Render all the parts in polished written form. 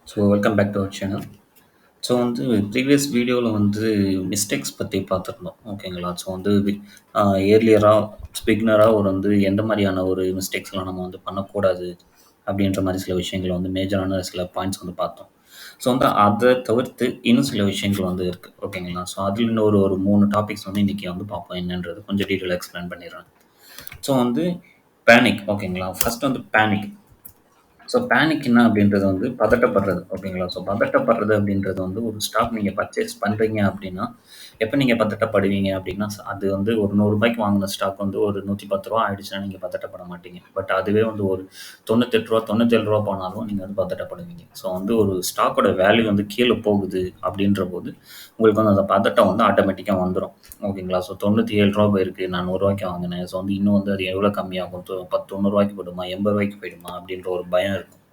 So welcome back to our channel. So வந்து previous வீடியோவில் வந்து மிஸ்டேக்ஸ் பற்றி பார்த்துருந்தோம் ஓகேங்களா. ஸோ வந்து ஏர்லியராக பிகினராக ஒரு வந்து எந்த மாதிரியான ஒரு மிஸ்டேக்ஸ்லாம் நம்ம வந்து பண்ணக்கூடாது அப்படின்ற மாதிரி சில விஷயங்கள் வந்து மேஜரான சில பாயிண்ட்ஸ் வந்து பார்த்தோம். ஸோ வந்து அதை தவிர்த்து இன்னும் சில விஷயங்கள் வந்து இருக்குது ஓகேங்களா. ஸோ அதில் இன்னும் ஒரு ஒரு 3 டாபிக்ஸ் வந்து இன்றைக்கி வந்து பார்ப்போம் என்னன்றது கொஞ்சம் டீட்டெயிலாக எக்ஸ்பிளைன் பண்ணிடுறேன். ஸோ வந்து பேனிக் ஓகேங்களா. ஃபர்ஸ்ட் வந்து பேனிக். ஸோ பேனிக் என்ன அப்படின்றது வந்து பதட்டப்படுறது ஓகேங்களா. ஸோ பதட்டப்படுறது அப்படின்றது வந்து ஒரு ஸ்டாக் நீங்கள் பர்ச்சேஸ் பண்ணுறீங்க அப்படின்னா எப்போ நீங்கள் பதட்டப்படுவீங்க அப்படின்னா அது வந்து ஒரு ₹100 வாங்கின ஸ்டாக் வந்து ஒரு ₹110 ஆயிடுச்சுன்னா நீங்கள் பதட்டப்பட மாட்டீங்க. பட் அதுவே வந்து ஒரு ₹98 ₹97 போனாலும் நீங்கள் வந்து பதட்டப்படுவீங்க. ஸோ வந்து ஒரு ஸ்டாக்கோட வேல்யூ வந்து கீழே போகுது அப்படின்ற போது உங்களுக்கு வந்து அந்த பதட்டம் வந்து ஆட்டோமேட்டிக்காக வந்துடும் ஓகேங்களா. ஸோ ₹97 போயிருக்கு, நான் ₹100 வாங்கினேன். ஸோ வந்து இன்னும் வந்து அது எவ்வளோ கம்மியாகும், ₹90 போயிடுமா, ₹80 போயிடுமா அப்படின்ற ஒரு பயம் இருக்கும்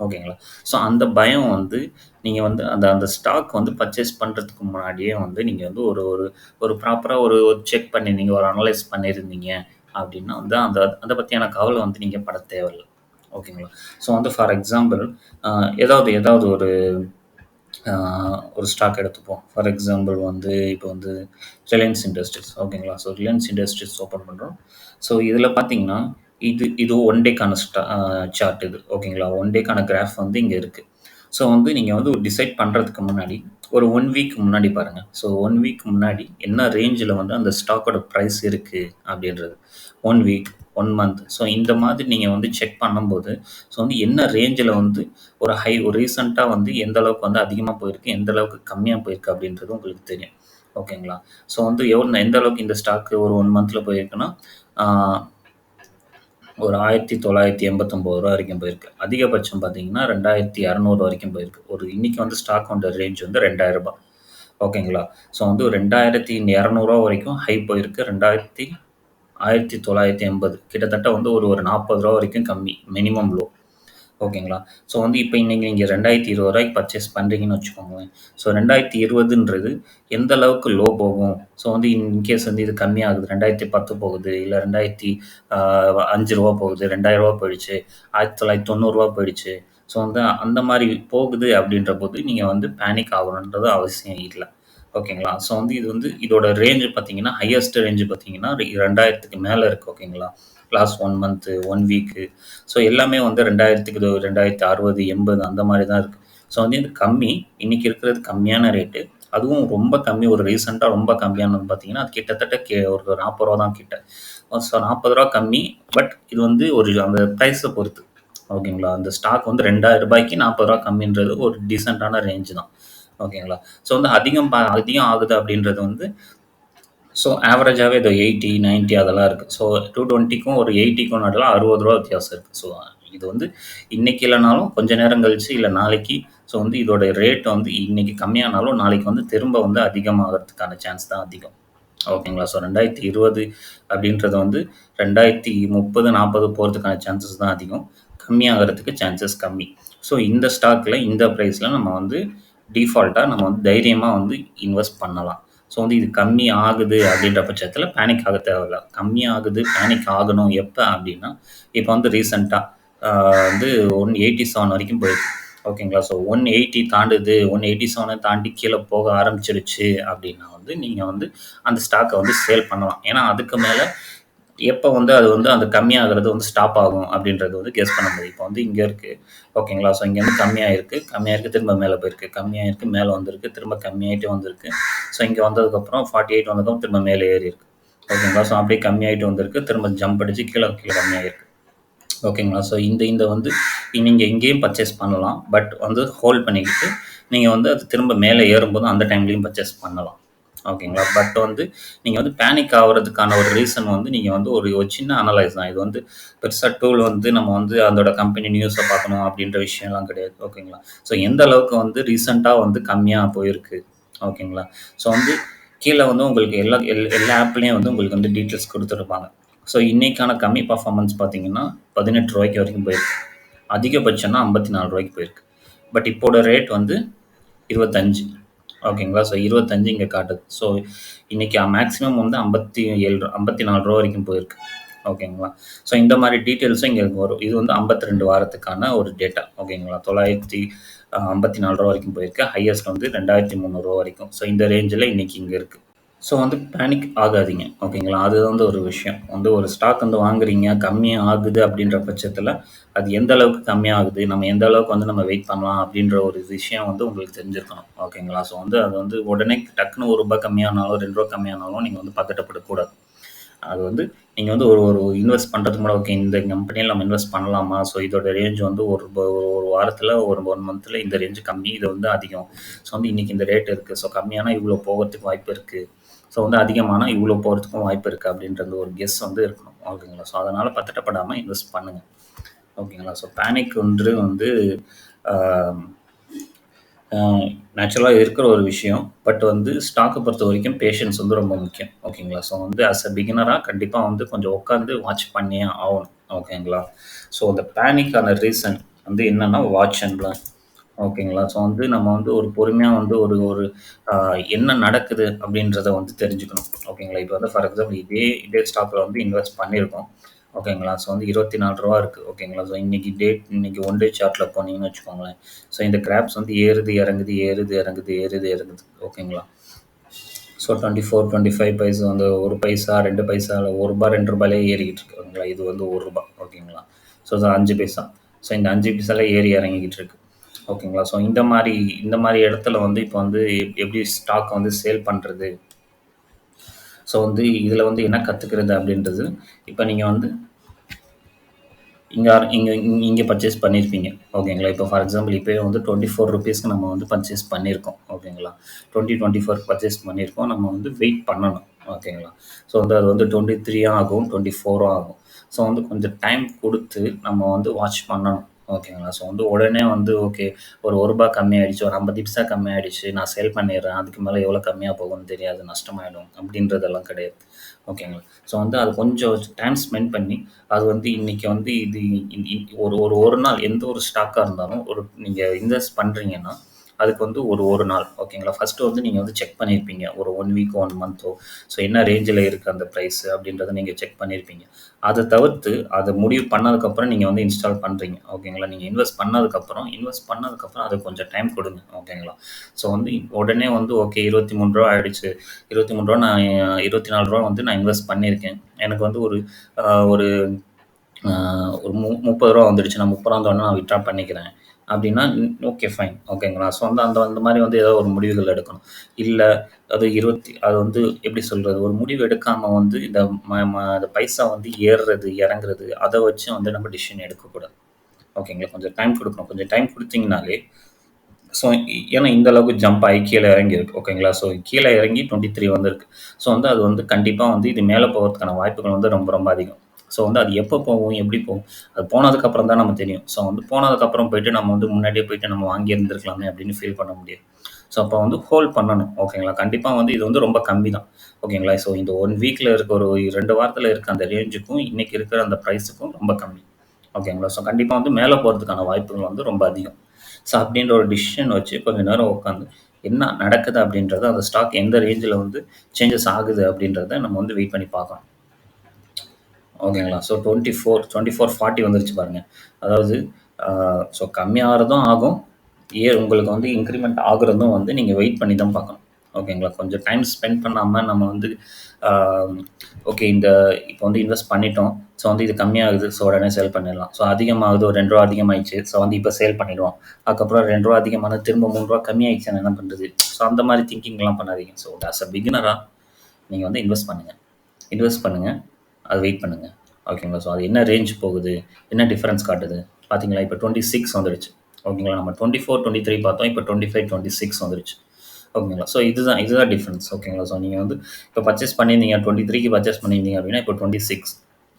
ஓகேங்களா. ஸோ அந்த பயம் வந்து நீங்கள் வந்து அந்த அந்த ஸ்டாக் வந்து பர்ச்சேஸ் பண்ணுறதுக்கு முன்னாடியே வந்து நீங்கள் வந்து ஒரு ஒரு ஒரு ப்ராப்பராக ஒரு செக் பண்ணியிருந்தீங்க, ஒரு அனலைஸ் பண்ணியிருந்தீங்க அப்படின்னா வந்து அந்த அதை பற்றியான கவலை வந்து நீங்கள் பட தேவையில்லை ஓகேங்களா. ஸோ வந்து ஃபார் எக்ஸாம்பிள் ஏதாவது ஏதாவது ஒரு ஸ்டாக் எடுத்துப்போம். ஃபார் எக்ஸாம்பிள் வந்து இப்போ வந்து ரிலையன்ஸ் இண்டஸ்ட்ரீஸ் ஓகேங்களா. ஸோ ரிலையன்ஸ் இண்டஸ்ட்ரீஸ் ஓப்பன் பண்ணுறோம். ஸோ இதில் பார்த்தீங்கன்னா இது ஒன் டேக்கான சார்ட் இது ஓகேங்களா. ஒன் டேக்கான கிராஃப் வந்து இங்கே இருக்குது. ஸோ வந்து நீங்கள் வந்து ஒரு டிசைட் பண்ணுறதுக்கு முன்னாடி ஒரு 1 வீக் முன்னாடி பாருங்கள். ஸோ 1 வீக் முன்னாடி என்ன ரேஞ்சில் வந்து அந்த ஸ்டாக்கோட ப்ரைஸ் இருக்குது அப்படின்றது 1 வீக் 1 மந்த். ஸோ இந்த மாதிரி நீங்கள் வந்து செக் பண்ணும்போது ஸோ வந்து என்ன ரேஞ்சில் வந்து ஒரு ரீசெண்டாக வந்து எந்த அளவுக்கு வந்து அதிகமாக போயிருக்கு, எந்த அளவுக்கு கம்மியாக போயிருக்கு அப்படின்றது உங்களுக்கு தெரியும் ஓகேங்களா. ஸோ வந்து எந்த அளவுக்கு இந்த ஸ்டாக்கு ஒரு 1 மந்தில் போயிருக்குன்னா ஒரு ₹1989 வரைக்கும் போயிருக்கு. அதிகபட்சம் பார்த்தீங்கன்னா ₹2200 வரைக்கும் போயிருக்கு. இன்னைக்கு வந்து ஸ்டாக்கோட ரேஞ்ச் வந்து ₹2000 ஓகேங்களா. ஸோ வந்து ₹2200 வரைக்கும் ஹை போயிருக்கு. 1980 கிட்டத்தட்ட வந்து ஒரு ஒரு ₹40 வரைக்கும் கம்மி மினிமம் லோ ஓகேங்களா. ஸோ வந்து இப்போ இன்னைக்கு நீங்கள் ₹2020 பர்ச்சேஸ் பண்ணுறீங்கன்னு வச்சுக்கோங்களேன். ஸோ 2020ன்றது எந்த அளவுக்கு லோ போகும். ஸோ வந்து இன்கேஸ் வந்து இது கம்மியாகுது, 2010 போகுது, இல்லை ₹5 போகுது, ₹2000 போயிடுச்சு, ₹1990 போயிடுச்சு. ஸோ வந்து அந்த மாதிரி போகுது அப்படின்ற போது நீங்கள் வந்து பேனிக் ஆகணுன்றது அவசியம் இல்லை ஓகேங்களா. ஸோ வந்து இது வந்து இதோட ரேஞ்சு பார்த்தீங்கன்னா ஹையஸ்ட் ரேஞ்சு பார்த்தீங்கன்னா 2000க்கு மேலே இருக்குது ஓகேங்களா. லாஸ்ட் 1 மந்த்து 1 வீக்கு ஸோ எல்லாமே வந்து 2000க்கு 2060 80 அந்த மாதிரி தான் இருக்குது. ஸோ வந்து இது கம்மி, இன்றைக்கி இருக்கிறது கம்மியான ரேட்டு. அதுவும் ரொம்ப கம்மி, ஒரு ரீசெண்டாக ரொம்ப கம்மியானது பார்த்தீங்கன்னா அது கிட்டத்தட்ட ஒரு ₹40 தான் கிட்ட. ஸோ ₹40 கம்மி. பட் இது வந்து அந்த ப்ரைஸை பொறுத்து ஓகேங்களா. அந்த ஸ்டாக் வந்து ₹2000க்கு ₹40 கம்மின்றது ஒரு டீசெண்டான ரேஞ்சு தான் ஓகேங்களா. ஸோ வந்து அதிகம் ஆகுது அப்படின்றது வந்து ஸோ ஆவரேஜாகவே இது 80 90 அதெல்லாம் இருக்குது. ஸோ 220க்கும் ஒரு 80க்கும் நடுவில் ₹60 வித்தியாசம் இருக்குது. ஸோ இது வந்து இன்றைக்கி இல்லைனாலும் கொஞ்சம் நேரம் கழிச்சு இல்லை நாளைக்கு ஸோ வந்து இதோட ரேட் வந்து இன்றைக்கி கம்மியானாலும் நாளைக்கு வந்து திரும்ப வந்து அதிகமாகிறதுக்கான சான்ஸ் தான் அதிகம் ஓகேங்களா. ஸோ 2020 அப்படின்றது வந்து 2030 40 போகிறதுக்கான சான்சஸ் தான் அதிகம், கம்மியாகிறதுக்கு சான்சஸ் கம்மி. ஸோ இந்த ஸ்டாக்கில் இந்த ப்ரைஸில் நம்ம வந்து டிஃபால்ட்டாக நம்ம வந்து தைரியமாக வந்து இன்வெஸ்ட் பண்ணலாம். ஸோ வந்து இது கம்மி ஆகுது அப்படின்ற பட்சத்தில் பேனிக் ஆக தேவையில்ல. கம்மி ஆகுது பேனிக் ஆகணும் எப்போ அப்படின்னா இப்போ வந்து ரீசெண்டாக வந்து 187 வரைக்கும் போயிருக்கு ஓகேங்களா. ஸோ 180 தாண்டுது, 187 தாண்டி கீழே போக ஆரம்பிச்சிருச்சு அப்படின்னா வந்து நீங்கள் வந்து அந்த ஸ்டாக்கை வந்து சேல் பண்ணலாம். ஏன்னா அதுக்கு மேலே எப்போ வந்து அது வந்து அந்த கம்மியாகிறது வந்து ஸ்டாப் ஆகும் அப்படின்றது வந்து கெஸ் பண்ண முடியும். இப்போ வந்து இங்கே இருக்குது ஓகேங்களா. ஸோ இங்கே வந்து கம்மியாக இருக்குது திரும்ப மேலே போயிருக்கு, கம்மியாக இருக்குது மேலே வந்திருக்கு, திரும்ப கம்மியாகிட்டே வந்திருக்கு. ஸோ இங்கே வந்ததுக்கப்புறம் 48 வந்ததுக்கப்புறம் திரும்ப மேலே ஏறி இருக்குது ஓகேங்களா. ஸோ அப்படியே கம்மியாகிட்டு வந்திருக்கு, திரும்ப ஜம்ப் அடித்து கீழே கம்மியாகிருக்கு ஓகேங்களா. ஸோ இந்த வந்து நீங்கள் எங்கேயும் பர்ச்சேஸ் பண்ணலாம். பட் வந்து ஹோல்ட் பண்ணிக்கிட்டு நீங்கள் வந்து அது திரும்ப மேலே ஏறும்போது அந்த டைம்லேயும் பர்ச்சேஸ் பண்ணலாம் ஓகேங்களா. பட் வந்து நீங்கள் வந்து பேனிக் ஆகிறதுக்கான ஒரு ரீசன் வந்து நீங்கள் வந்து ஒரு சின்ன அனலைஸ் தான். இது வந்து பெருசாக டூல் வந்து நம்ம வந்து அதோட கம்பெனி நியூஸை பார்க்கணும் அப்படின்ற விஷயம்லாம் கிடையாது ஓகேங்களா. ஸோ எந்த அளவுக்கு வந்து ரீசெண்டாக வந்து கம்மியாக போயிருக்கு ஓகேங்களா. ஸோ வந்து கீழே வந்து உங்களுக்கு எல்லா ஆப்லேயும் வந்து உங்களுக்கு வந்து டீட்டெயில்ஸ் கொடுத்துருப்பாங்க. ஸோ இன்றைக்கான கம்மி பர்ஃபார்மன்ஸ் பார்த்தீங்கன்னா ₹18 வரைக்கும் போயிருக்கு, அதிகபட்சம்னா ₹54 போயிருக்கு. பட் இப்போட ரேட் வந்து 25 ஓகேங்களா. ஸோ 25 இங்கே காட்டுது. ஸோ இன்றைக்கி மேக்ஸிமம் வந்து ₹54 வரைக்கும் போயிருக்கு ஓகேங்களா. ஸோ இந்த மாதிரி டீட்டெயில்ஸும் இங்கே வரும். இது வந்து 52 வாரத்துக்கான ஒரு டேட்டா. ஓகேங்களா. 954 வரைக்கும் போயிருக்கு. ஹையஸ்ட் வந்து 2300 வரைக்கும். ஸோ இந்த ரேஞ்சில் இன்னைக்கு இங்கே இருக்குது. ஸோ வந்து பேனிக் ஆகாதீங்க. ஓகேங்களா. அது வந்து ஒரு விஷயம். வந்து ஒரு ஸ்டாக் வந்து வாங்குறீங்க, கம்மியா ஆகுது அப்படின்ற பட்சத்தில, அது எந்த அளவுக்கு கம்மியாகுது, நம்ம எந்த அளவுக்கு வந்து நம்ம வெயிட் பண்ணலாம் அப்படின்ற ஒரு விஷயம் வந்து உங்களுக்கு தெரிஞ்சிருக்கணும். ஓகேங்களா. ஸோ வந்து அது வந்து உடனே டக்குனு ரூ. 1 கம்மியானாலும், ரூ. 2 கம்மியானாலும் நீங்க வந்து பதட்டப்படக்கூடாது. அது வந்து நீங்க வந்து ஒரு ஒரு இன்வெஸ்ட் பண்றதுக்கு முன்னாடி, ஓகே இந்த கம்பெனியில நம்ம இன்வெஸ்ட் பண்ணலாமா? ஸோ இதோட ரேஞ்ச் வந்து ஒரு வாரத்தில, ஒரு 1 மந்த்ல இந்த ரேஞ்ச் கம்மி, இது வந்து அதிகம். ஸோ வந்து இன்னைக்கு இந்த ரேட் இருக்கு. ஸோ கம்மியானா இவ்வளோ போகறதுக்கு வாய்ப்பு இருக்கு. ஸோ வந்து அதிகமானா இவ்வளோ போகிறதுக்கும் வாய்ப்பு இருக்குது அப்படின்றது ஒரு கெஸ் வந்து இருக்கணும். ஓகேங்களா. ஸோ அதனால் பதட்டப்படாமல் இன்வெஸ்ட் பண்ணுங்கள். ஓகேங்களா. ஸோ பேனிக் ஒன்று வந்து நேச்சுரலாக இருக்கிற ஒரு விஷயம். பட் வந்து ஸ்டாக்கை பொறுத்த வரைக்கும் பேஷன்ஸ் வந்து ரொம்ப முக்கியம். ஓகேங்களா. ஸோ வந்து அஸ் அ பிகினராக கண்டிப்பாக வந்து கொஞ்சம் உட்காந்து வாட்ச் பண்ணியே ஆகணும். ஓகேங்களா. ஸோ அந்த பேனிக்கான ரீசன் வந்து என்னென்னா வாட்ச் அண்ட் லேர்ன். ஓகேங்களா. ஸோ வந்து நம்ம வந்து ஒரு பொறுமையாக வந்து ஒரு ஒரு என்ன நடக்குது அப்படின்றத வந்து தெரிஞ்சுக்கணும். ஓகேங்களா. இப்போ வந்து ஃபார் எக்ஸாம்பிள் இதே ஸ்டாக்கில் வந்து இன்வெஸ்ட் பண்ணியிருக்கோம். ஓகேங்களா. ஸோ வந்து ரூ. 24 இருக்குது. ஓகேங்களா. ஸோ இன்னைக்கு ஒன் டே சார்ட்டில் போனீங்கன்னு வச்சுக்கோங்களேன். ஸோ இந்த கிராப்ஸ் வந்து ஏறுது இறங்குது, ஏறுது இறங்குது, ஏறுது இறங்குது. ஓகேங்களா. ஸோ 24, 25 பைசா வந்து 1 பைசா, 2 பைசா, இல்லை ரூ. 1, ரூ. 2 ஏறிக்கிட்டு இருக்கு. ஓகேங்களா. இது வந்து ரூ. 1. ஓகேங்களா. ஸோ அது 5 பைசா. ஸோ இந்த 5 பைசால ஏறி இறங்கிக்கிட்டு இருக்கு. ஓகேங்களா. ஸோ இந்த மாதிரி இடத்துல வந்து இப்போ வந்து எப்படி ஸ்டாக் வந்து சேல் பண்ணுறது, ஸோ வந்து இதில் வந்து என்ன கற்றுக்கிறது அப்படின்றது, இப்போ நீங்கள் வந்து இங்கே இங்கே இங்கே பர்ச்சேஸ் பண்ணியிருப்பீங்க. ஓகேங்களா. இப்போ ஃபார் எக்ஸாம்பிள் இப்போயே வந்து ₹24க்கு நம்ம வந்து பர்ச்சேஸ் பண்ணியிருக்கோம். ஓகேங்களா. 2024 பர்ச்சேஸ் பண்ணியிருக்கோம். நம்ம வந்து வெயிட் பண்ணணும். ஓகேங்களா. ஸோ வந்து அது வந்து 23 ஆகும், 24 ஆகும். ஸோ வந்து கொஞ்சம் டைம் கொடுத்து நம்ம வந்து வாட்ச் பண்ணணும். ஓகேங்களா. ஸோ வந்து உடனே வந்து ஓகே ஒரு ரூ. 1 கம்மியாயிடுச்சு, ஒரு 50 பைசா கம்மியாயிடுச்சு, நான் சேல் பண்ணிடுறேன், அதுக்கு மேலே எவ்வளோ கம்மியாக போகும்னு தெரியாது, நஷ்டமாயிடும் அப்படின்றதெல்லாம் கிடையாது. ஓகேங்களா. ஸோ வந்து அது கொஞ்சம் டைம் ஸ்பெண்ட் பண்ணி, அது வந்து இன்றைக்கி வந்து இது ஒரு ஒரு ஒரு நாள் எந்த ஒரு ஸ்டாக்காக இருந்தாலும் நீங்கள் இன்வெஸ்ட் பண்ணுறீங்கன்னா அதுக்கு வந்து ஒரு நாள். ஓகேங்களா. ஃபஸ்ட்டு வந்து நீங்கள் வந்து செக் பண்ணியிருப்பீங்க. ஒரு 1 வீக் 1 மந்த்தோ ஸோ என்ன ரேஞ்சில் இருக்குது அந்த ப்ரைஸு அப்படின்றத நீங்கள் செக் பண்ணியிருப்பீங்க. அதை தவிர்த்து அதை முடிவு பண்ணதுக்கப்புறம் நீங்கள் வந்து இன்ஸ்டால் பண்ணுறீங்க. ஓகேங்களா. நீங்கள் இன்வெஸ்ட் பண்ணதுக்கப்புறம் அதுக்கு கொஞ்சம் டைம் கொடுங்க. ஓகேங்களா. ஸோ வந்து உடனே வந்து ஓகே ரூ. 23 ஆகிடுச்சு, ரூ. 23 நான் ரூ. 24 வந்து நான் இன்வெஸ்ட் பண்ணியிருக்கேன், எனக்கு வந்து ஒரு ஒரு ஒரு ரூ. 30 வந்துடுச்சு, நான் வந்தோடனே நான் வித்ட்ரா பண்ணிக்கிறேன் அப்படின்னா ஓகே ஃபைன். ஓகேங்களா. ஸோ வந்து அந்த அந்த மாதிரி வந்து ஏதோ ஒரு முடிவுகள் எடுக்கணும். இல்லை அது வந்து எப்படி சொல்கிறது, ஒரு முடிவு எடுக்காமல் வந்து இந்த பைசா வந்து ஏறுறது இறங்குறது அதை வச்சு வந்து நம்ம டிசிஷன் எடுக்கக்கூடாது. ஓகேங்களா. கொஞ்சம் டைம் கொடுக்கணும். கொஞ்சம் டைம் கொடுத்தீங்கனாலே ஸோ ஏன்னா இந்த அளவுக்கு ஜம்ப் ஆகி கீழே இறங்கியிருக்கு. ஓகேங்களா. ஸோ கீழே இறங்கி 23 வந்திருக்கு. ஸோ வந்து அது வந்து கண்டிப்பாக வந்து இது மேலே போகிறதுக்கான வாய்ப்புகள் வந்து ரொம்ப ரொம்ப அதிகம். ஸோ வந்து அது எப்போ போகும், எப்படி போகும், அது போனதுக்கப்புறம் தான் நம்ம தெரியும். ஸோ வந்து போனதுக்கப்புறம் போயிட்டு நம்ம வந்து முன்னாடியே போயிட்டு நம்ம வாங்கி இருந்திருக்கலாமே அப்படின்னு ஃபீல் பண்ண முடியாது. ஸோ அப்போ வந்து ஹோல்ட் பண்ணணும். ஓகேங்களா. கண்டிப்பாக வந்து இது வந்து ரொம்ப கம்மி தான். ஓகேங்களா. ஸோ இந்த 1 வீக்கில் இருக்க ஒரு 2 வாரத்தில் இருக்க அந்த ரேஞ்சுக்கும் இன்றைக்கி இருக்கிற அந்த ப்ரைஸுக்கும் ரொம்ப கம்மி. ஓகேங்களா. ஸோ கண்டிப்பாக வந்து மேலே போகிறதுக்கான வாய்ப்புகள் வந்து ரொம்ப அதிகம். ஸோ அப்படின்ற ஒரு டிசிஷன் வச்சு கொஞ்சம் நேரம் உட்காந்து என்ன நடக்குது அப்படின்றத, அந்த ஸ்டாக் எந்த ரேஞ்சில் வந்து சேஞ்சஸ் ஆகுது அப்படின்றத நம்ம வந்து வெயிட் பண்ணி பார்க்கணும். ஓகேங்களா. ஸோ 2440 வந்துருச்சு பாருங்கள். அதாவது ஸோ கம்மியாகிறதும் ஆகும், உங்களுக்கு வந்து இன்க்ரிமெண்ட் ஆகுறதும் வந்து நீங்கள் வெயிட் பண்ணி தான் பார்க்கணும். ஓகேங்களா. கொஞ்சம் டைம் ஸ்பெண்ட் பண்ணாமல் நம்ம வந்து ஓகே இப்போ வந்து இன்வெஸ்ட் பண்ணிட்டோம், ஸோ வந்து இது கம்மியாகுது, ஸோ உடனே சேல் பண்ணிடலாம். ஸோ அதிகமாகுது, ஒரு ரூ. 2 அதிகமாகிடுச்சு, ஸோ வந்து இப்போ சேல் பண்ணிடுவோம். அதுக்கப்புறம் ரூ. 2 அதிகமான திரும்ப ரூ. 3 கம்மியாகிடுச்சுன்னா என்ன பண்ணுறது? ஸோ அந்த மாதிரி திங்கிங்லாம் பண்ணாதீங்க. ஸோ ஆஸ் அ பிகினராக நீங்கள் வந்து இன்வெஸ்ட் பண்ணுங்கள், அது வெயிட் பண்ணுங்கள். ஓகேங்களா. ஸோ அது என்ன ரேஞ்ச் போகுது, என்ன டிஃப்ரென்ஸ் காட்டுது பார்த்தீங்களா. இப்போ 26 வந்துடுச்சு. ஓகேங்களா. நம்ம 24, 23 பார்த்தோம், இப்போ 25, 26 வந்துடுச்சு. ஓகேங்களா. ஸோ இதுதான் டிஃப்ரென்ஸ். ஓகேங்களா. ஸோ நீங்கள் வந்து இப்போ பர்ச்சேஸ் பண்ணியிருந்தீங்க, 23க்கு பர்ச்சேஸ் பண்ணியிருந்தீங்க அப்படின்னா இப்போ 26,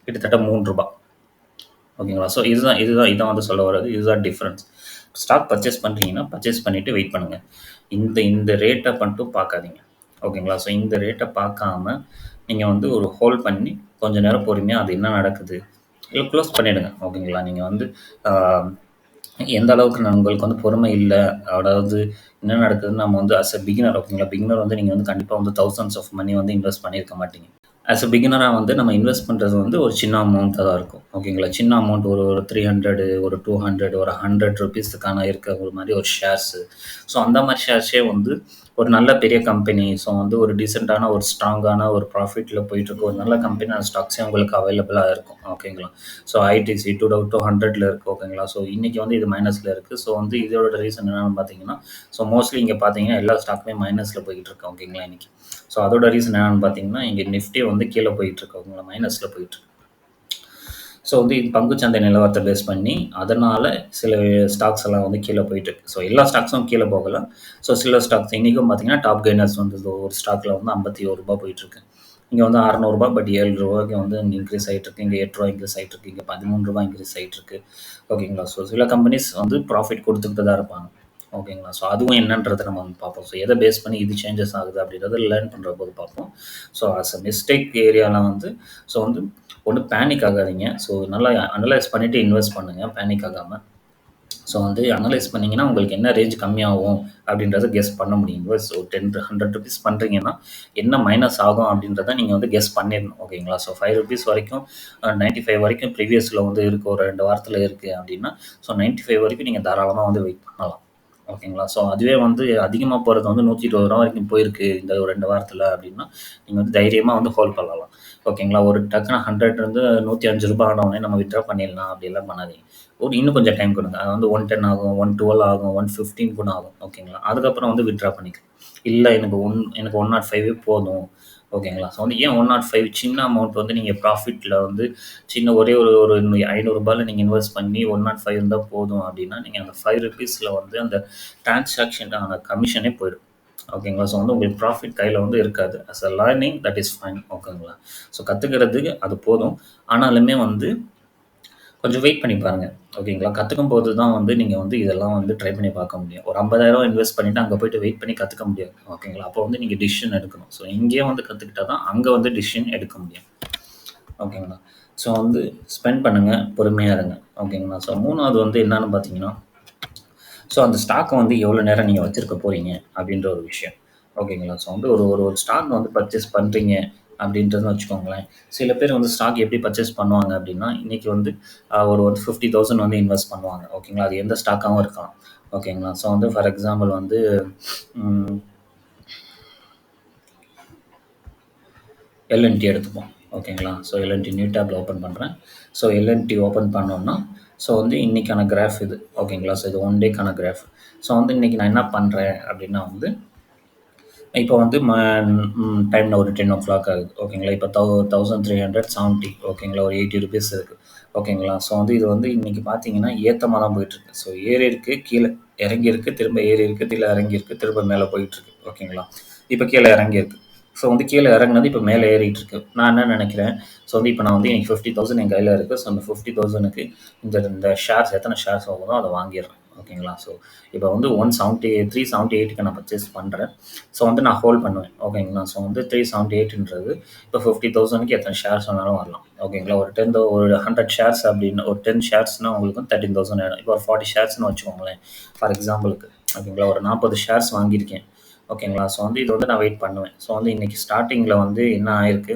கிட்டத்தட்ட ரூ. 3. ஓகேங்களா. ஸோ இதான் வந்து சொல்ல வர்றது. இதுதான் டிஃப்ரென்ஸ். ஸ்டாக் பர்ச்சேஸ் பண்ணுறீங்கன்னா பர்ச்சேஸ் பண்ணிவிட்டு வெயிட் பண்ணுங்கள். இந்த ரேட்டை மட்டும் பார்க்காதீங்க. ஓகேங்களா. ஸோ இந்த ரேட்டை பார்க்காம நீங்கள் வந்து ஒரு ஹோல்ட் பண்ணி கொஞ்சம் நேரம் பொறுமையாக அது என்ன நடக்குது இல்லை க்ளோஸ் பண்ணிவிடுங்க. ஓகேங்களா. நீங்கள் வந்து எந்த அளவுக்கு உங்களுக்கு வந்து பொறுமை இல்லை, அதாவது என்ன நடக்குதுன்னு நம்ம வந்து அஸ் அ பிகினர். ஓகேங்களா. பிகினர் வந்து நீங்கள் வந்து கண்டிப்பாக வந்து தௌசண்ட்ஸ் ஆஃப் மணி வந்து இன்வெஸ்ட் பண்ணியிருக்க மாட்டீங்க. ஆஸ் அ பிகினராக வந்து நம்ம இன்வெஸ்ட் பண்ணுறது வந்து ஒரு சின்ன அமௌண்ட்டாக தான் இருக்கும். ஓகேங்களா? சின்ன அமௌண்ட் ஒரு 300 ஒரு 200 ஒரு 100 ருப்பீஸுக்கான இருக்க ஒரு மாதிரி ஒரு ஷேர்ஸு. ஸோ அந்த மாதிரி ஷேர்ஸே வந்து ஒரு நல்ல பெரிய கம்பெனி, ஸோ வந்து ஒரு டீசெண்டான ஒரு ஸ்ட்ராங்கான ஒரு ப்ராஃபிட்டில் போயிட்டுருக்கு ஒரு நல்ல கம்பெனியான ஸ்டாக்ஸே உங்களுக்கு அவைலபிளாக இருக்கும். ஓகேங்களா? ஸோ ஐடிசி 200ல இருக்குது. ஓகேங்களா? ஸோ இன்றைக்கி வந்து இது மைனஸில் இருக்குது. ஸோ வந்து இதோட ரீசன் என்னென்னு பார்த்தீங்கன்னா, ஸோ மோஸ்ட்லி இங்கே பார்த்தீங்கன்னா எல்லா ஸ்டாக்குமே மைனஸில் போய்கிட்டு இருக்கு. ஓகேங்களா? இன்றைக்கி ஸோ அதோட ரீசன் என்னென்னு பார்த்தீங்கன்னா, இங்கே நிஃப்டி வந்து கீழே போயிட்டுருக்கு. அவங்கள மைனஸில் போயிட்டுருக்கு. ஸோ வந்து இது பங்குச்சந்தை நிலவரத்தை பேஸ் பண்ணி அதனால் சில ஸ்டாக்ஸ் எல்லாம் வந்து கீழே போயிட்டுருக்கு. ஸோ எல்லா ஸ்டாக்ஸும் கீழே போகலாம். ஸோ சில ஸ்டாக்ஸ் இன்றைக்கும் பார்த்தீங்கன்னா டாப் கெய்னர்ஸ் வந்து ஒரு ஸ்டாக்கில் வந்து ₹51 போயிட்டுருக்கு. இங்கே வந்து ₹600 பட் ₹7 வந்து இங்கே இன்க்ரீஸ் ஆகிட்டுருக்கு. இங்கே ₹8 இன்க்ரீஸ் ஆகிட்டுருக்கு. இங்கே ₹13 இன்க்ரீஸ் ஆகிட்டுருக்கு. ஓகேங்களா? ஸோ சில கம்பெனிஸ் வந்து ப்ராஃபிட் கொடுத்துக்கிட்டு தான் இருப்பாங்க. ஓகேங்களா? ஸோ அதுவும் என்னன்றதை நம்ம வந்து பார்ப்போம். ஸோ எதை பேஸ் பண்ணி இது சேஞ்சஸ் ஆகுது அப்படின்றத லேர்ன் பண்ணுற போது பார்ப்போம். ஸோ அஸ் அ மிஸ்டேக் ஏரியாவில் வந்து ஸோ வந்து ஒன்றும் பேனிக் ஆகாதீங்க. ஸோ நல்லா அனலைஸ் பண்ணிவிட்டு இன்வெஸ்ட் பண்ணுங்கள், பேனிக் ஆகாமல். ஸோ வந்து அனலைஸ் பண்ணிங்கன்னா உங்களுக்கு என்ன ரேஞ்ச் கம்மியாகும் அப்படின்றத கெஸ் பண்ண முடியும். ஸோ 100 ருபீஸ் பண்ணுறீங்கன்னா என்ன மைனஸ் ஆகும் அப்படின்றத நீங்கள் வந்து கெஸ் பண்ணிடணும். ஓகேங்களா? ஸோ ₹5 வரைக்கும் 95 வரைக்கும் ப்ரீவியஸில் வந்து இருக்குது, ஒரு 2 வாரத்தில் இருக்குது அப்படின்னா ஸோ 95 வரைக்கும் நீங்கள் தாராளமாக வந்து வெயிட் பண்ணலாம். ஓகேங்களா? ஸோ அதுவே வந்து அதிகமாக போகிறது வந்து ₹120 வரைக்கும் போயிருக்கு இந்த ஒரு 2 வாரத்தில் அப்படின்னா நீங்கள் வந்து தைரியமாக வந்து ஹோல்ட் பண்ணலாம். ஓகேங்களா? ஒரு டக்குனு 100 வந்து ₹105 ஆனவுடனே நம்ம வித்ட்ரா பண்ணிடலாம் அப்படிலாம் பண்ணாதீங்க. இன்னும் கொஞ்சம் டைம் கொடுங்க. அது வந்து 110 ஆகும், 112 ஆகும், 115 கூட ஆகும். ஓகேங்களா? அதுக்கப்புறம் வந்து வித்ட்ரா பண்ணிக்கலாம். இல்லை எனக்கு 105 போதும். ஓகேங்களா? ஸோ வந்து ஏன் 105 சின்ன அமௌண்ட் வந்து நீங்கள் ப்ராஃபிட்டில் வந்து சின்ன ஒரே ஒரு ஒரு ₹500 நீங்கள் இன்வெஸ்ட் பண்ணி 105 இருந்தால் போதும் அப்படின்னா நீங்கள் அந்த ₹5 வந்து அந்த டிரான்சாக்ஷனான கமிஷனே போயிடும். ஓகேங்களா? ஸோ வந்து உங்களுக்கு ப்ராஃபிட் கையில் வந்து இருக்காது. As a learning that is fine. ஓகேங்களா? ஸோ கற்றுக்கிறதுக்கு அது போதும். ஆனாலுமே வந்து கொஞ்சம் வெயிட் பண்ணி பாருங்கள். ஓகேங்களா? கற்றுக்கும் போது தான் வந்து நீங்கள் வந்து இதெல்லாம் வந்து ட்ரை பண்ணி பார்க்க முடியும். ஒரு ₹50,000 இன்வெஸ்ட் பண்ணிவிட்டு அங்கே போய்ட்டு வெயிட் பண்ணி கற்றுக்க முடியாது. ஓகேங்களா? அப்போ வந்து நீங்கள் டிசிஷன் எடுக்கணும். ஸோ இங்கேயே வந்து கற்றுக்கிட்டா தான் அங்கே வந்து டிசிஷன் எடுக்க முடியும். ஓகேங்களா? ஸோ வந்து ஸ்பெண்ட் பண்ணுங்கள், பொறுமையாக இருங்க. ஓகேங்களா? ஸோ 3வது வந்து என்னன்னு பார்த்தீங்கன்னா, ஸோ அந்த ஸ்டாக்கை வந்து எவ்வளோ நேரம் நீங்கள் வச்சுருக்க போகிறீங்க அப்படின்ற ஒரு விஷயம். ஓகேங்களா? ஸோ வந்து ஒரு ஒரு ஒரு ஸ்டாக் வந்து பர்ச்சேஸ் பண்ணுறீங்க அப்படின்றதுன்னு வச்சுக்கோங்களேன். சில பேர் வந்து ஸ்டாக் எப்படி பர்ச்சேஸ் பண்ணுவாங்க அப்படின்னா, இன்றைக்கி வந்து ஒரு 50,000 வந்து இன்வெஸ்ட் பண்ணுவாங்க. ஓகேங்களா? அது எந்த ஸ்டாக்காகவும் இருக்கலாம். ஓகேங்களா? ஸோ வந்து ஃபார் எக்ஸாம்பிள் வந்து எல்என்டி எடுத்துப்போம். ஓகேங்களா? ஸோ எல்என்டி நியூ டேப்பில் ஓப்பன் பண்ணுறேன். ஸோ எல்என்டி ஓப்பன் பண்ணோன்னா ஸோ வந்து இன்றைக்கான கிராஃப் இது. ஓகேங்களா? ஸோ இது 1 டேக்கான கிராஃப். ஸோ வந்து இன்றைக்கி நான் என்ன பண்ணுறேன் அப்படின்னா வந்து இப்போ வந்து டைமில் ஒரு 10:00 ஆகுது. ஓகேங்களா? இப்போ 1370 ஓகேங்களா? ஒரு ₹80 இருக்குது. ஓகேங்களா? ஸோ வந்து இது வந்து இன்றைக்கி பார்த்தீங்கன்னா ஏற்றமாக தான் போயிட்டுருக்கு. ஸோ ஏறி இருக்குது, கீழே இறங்கியிருக்கு, திரும்ப ஏறி இருக்குது, கீழே இறங்கியிருக்கு, திரும்ப மேலே போயிட்டுருக்கு. ஓகேங்களா? இப்போ கீழே இறங்கியிருக்கு. ஸோ வந்து கீழே இறங்குனது இப்போ மேலே ஏறிட்டுருக்கு. நான் என்ன நினைக்கிறேன், ஸோ வந்து இப்போ நான் வந்து எனக்கு 50,000 என் கையில் இருக்குது. ஸோ அந்த 50,000க்கு இந்த ஷேர்ஸ் எத்தனை ஷேர்ஸ் ஆகுதோ அதை வாங்கிடுறேன். ஓகேங்களா? ஸோ இப்போ வந்து 378க்கு நான் பர்ச்சேஸ் பண்ணுறேன். ஸோ வந்து நான் ஹோல்ட் பண்ணுவேன். ஓகேங்களா? ஸோ வந்து 378ன்றது இப்போ 50,000க்கு எத்தனை ஷேர்ஸ் வேணாலும் வரலாம். ஓகேங்களா? ஒரு 100 ஷேர்ஸ் அப்படின்னு ஒரு 10 ஷேர்ஸ்னால் உங்களுக்கு 13,000 ஆகிடும். இப்போ ஒரு 40 ஷேர்ஸ்னு வச்சுக்கோங்களேன் ஃபார் எக்ஸாம்பிளுக்கு. ஓகேங்களா? ஒரு 40 ஷேர்ஸ் வாங்கியிருக்கேன். ஓகேங்களா? ஸோ வந்து இது வந்து நான் வெயிட் பண்ணுவேன். ஸோ வந்து இன்றைக்கி ஸ்டார்டிங்கில் வந்து என்ன ஆயிருக்கு,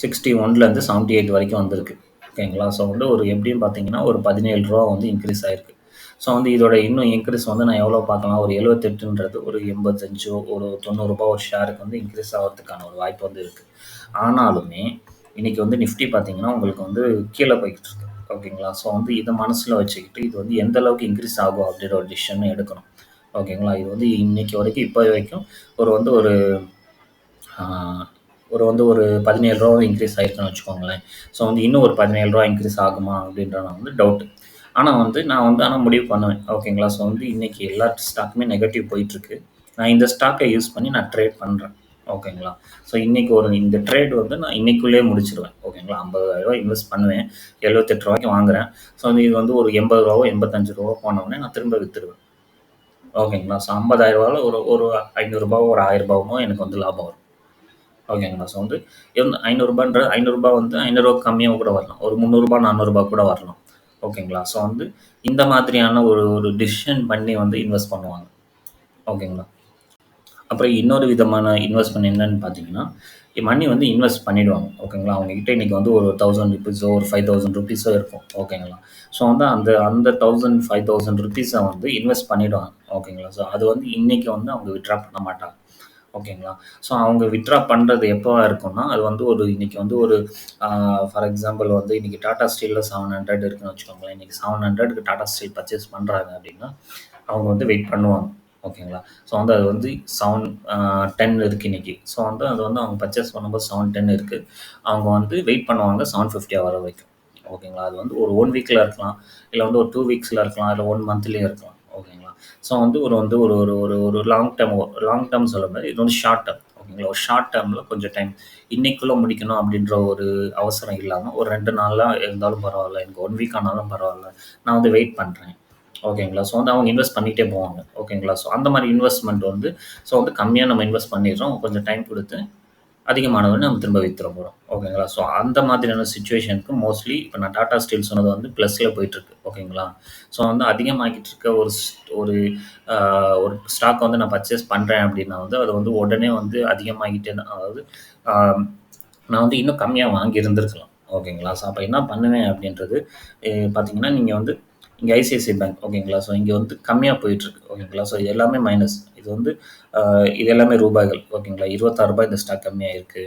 61லேருந்து 78 வரைக்கும் வந்திருக்கு. ஓகேங்களா? ஸோ வந்து ஒரு எப்படின்னு பார்த்தீங்கன்னா ஒரு ₹17 வந்து இன்க்ரீஸ் ஆகிருக்கு. ஸோ வந்து இதோட இன்னும் இன்க்ரீஸ் வந்து நான் எவ்வளோ பார்க்கலாம், ஒரு 78ன்றது ஒரு 85 ஒரு ₹90 ஒரு ஷேருக்கு வந்து இன்க்ரீஸ் ஆகிறதுக்கான ஒரு வாய்ப்பு வந்து இருக்குது. ஆனாலுமே இன்றைக்கி வந்து நிஃப்டி பார்த்தீங்கன்னா உங்களுக்கு வந்து கீழே போய்கிட்டு இருக்கு. ஓகேங்களா? ஸோ வந்து இதை மனசில் வச்சுக்கிட்டு இது வந்து எந்த அளவுக்கு இன்க்ரீஸ் ஆகும் அப்படின்ற ஒரு டிசிஷன் எடுக்கணும். ஓகேங்களா? இது வந்து இன்றைக்கி வரைக்கும் இப்போ வரைக்கும் ஒரு ₹17 இன்க்ரீஸ் ஆகிருக்குன்னு வச்சுக்கோங்களேன். ஸோ வந்து இன்னும் ஒரு ₹17 இன்க்ரீஸ் ஆகுமா அப்படின்றது வந்து டவுட்டு. ஆனால் வந்து நான் வந்து முடிவு பண்ணுவேன். ஓகேங்களா? ஸோ வந்து இன்றைக்கி எல்லா ஸ்டாக்குமே நெகட்டிவ் போயிட்டுருக்கு. நான் இந்த ஸ்டாக்கை யூஸ் பண்ணி நான் ட்ரேட் பண்ணுறேன். ஓகேங்களா? ஸோ இன்றைக்கி இந்த ட்ரேட் வந்து நான் இன்றைக்குள்ளேயே முடிச்சிடுவேன். ஓகேங்களா? ₹50,000 இன்வெஸ்ட் பண்ணுவேன். ₹78 வாங்குகிறேன். ஸோ வந்து இது வந்து ஒரு ₹80 ₹85 போனவுடனே நான் திரும்ப விற்றுடுவேன். ஓகேங்களா? ஸோ ₹50,000 ஒரு ஒரு ₹500 ஒரு ₹1000 எனக்கு வந்து லாபம் வரும். ஓகேங்களா? ஸோ வந்து ₹500ன்றது ₹500 வந்து ₹500 கம்மியாக கூட வரலாம். ஒரு ₹300 ₹400 கூட வரலாம். ஓகேங்களா? ஸோ வந்து இந்த மாதிரியான ஒரு ஒரு டிசிஷன் பண்ணி வந்து இன்வெஸ்ட் பண்ணுவாங்க. ஓகேங்களா? அப்புறம் இன்னொரு விதமான இன்வெஸ்ட்மெண்ட் என்னன்னு பார்த்தீங்கன்னா, மணி வந்து இன்வெஸ்ட் பண்ணிடுவாங்க. ஓகேங்களா? அவங்ககிட்ட இன்னைக்கு வந்து ஒரு 1000 ருப்பீஸோ, ஒரு 5000 ருப்பீஸோ இருக்கும். ஓகேங்களா? ஸோ வந்து அந்த அந்த 1000, 5000 ருப்பீஸ வந்து இன்வெஸ்ட் பண்ணிடுவாங்க. ஓகேங்களா? ஸோ அது வந்து இன்னைக்கு வந்து அவங்க வித்ட்ரா பண்ண மாட்டாங்க. ஓகேங்களா? ஸோ அவங்க வித்ட்ரா பண்றது எப்பவா இருக்கும்னா, அது வந்து ஒரு இன்னைக்கு வந்து ஒரு ஃபார் எக்ஸாம்பிள் வந்து இன்னைக்கு டாடா ஸ்டீல்ல 700 இருக்குன்னு வச்சுக்கோங்களேன். இன்னைக்கு 700க்கு டாடா ஸ்டீல் பர்ச்சேஸ் பண்றாங்க அப்படின்னா, அவங்க வந்து வெயிட் பண்ணுவாங்க. ஓகேங்களா? ஸோ வந்து அது வந்து 7 10 இருக்கு இன்னைக்கு. ஸோ வந்து அது வந்து அவங்க பர்ச்சேஸ் பண்ணும்போது 7, 10 இருக்கு. அவங்க வந்து வெயிட் பண்ணுவாங்க 750 வர வரைக்கும். ஓகேங்களா? அது வந்து ஒரு 1 வீக்ல இருக்கலாம். இல்ல வந்து ஒரு 2 வீக்ஸ்ல இருக்கலாம். இல்ல 1 மந்த்லயும் இருக்கலாம். ஓகேங்களா? ஸோ வந்து ஒரு வந்து ஒரு ஒரு ஒரு ஒரு லாங் டேர்ம் சொல்ல முடியாது. இது வந்து ஷார்ட் டேர்ம். ஓகேங்களா? ஒரு ஷார்ட் டேர்ம்ல கொஞ்சம் டைம் இன்னைக்குள்ள முடிக்கணும் அப்படின்ற ஒரு அவசரம் இல்லாம, ஒரு 2 நாளா இருந்தாலும் பரவால்ல. எனக்கு 1 வீக் ஆனாலும் பரவால்ல. நான் வந்து வெயிட் பண்றேன். ஓகேங்களா? ஸோ வந்து அவங்க இன்வெஸ்ட் பண்ணிட்டே போவாங்க. ஓகேங்களா? ஸோ அந்த மாரி இன்வெஸ்ட்மென்ட் வந்து ஸோ வந்து கம்மியா நம்ம இன்வெஸ்ட் பண்ணிடுறோம். கொஞ்சம் டைம் குடுத்து அதிகமானவுடனே நம்ம திரும்ப வித்துற போறோம். ஓகேங்களா? ஸோ அந்த மாதிரியான சிச்சுவேஷனுக்கு மோஸ்ட்லி இப்ப நான் டாடா ஸ்டீல் சொன்னது வந்து பிளஸ்ல போயிட்டுருக்கு. ஓகேங்களா? ஸோ வந்து அதிகமாகிட்டு இருக்க ஒரு அ ஒரு ஸ்டாக் வந்து நான் பர்ச்சேஸ் பண்றேன் அப்படின்னா வந்து, அது வந்து உடனே வந்து அதிகமாகிட்டே தான் அதாவது அ நான் வந்து இன்னும் கம்மியா வாங்கி இருந்திருக்கலாம். ஓகேங்களா? ஸோ அப்ப என்ன பண்ணுவேன் அப்படின்றது பார்த்தீங்கன்னா, நீங்க வந்து இங்க ஐசிஐசிஐ பேங்க் ஓகேங்களா? ஸோ இங்க வந்து கம்மியா போயிட்டுருக்கு. ஓகேங்களா? ஸோ இது எல்லாமே மைனஸ். இது வந்து அ இது எல்லாமே ரூபாய்கள். ஓகேங்களா? ரூ. 26 இந்த ஸ்டாக் கம்மியாயிருக்கு.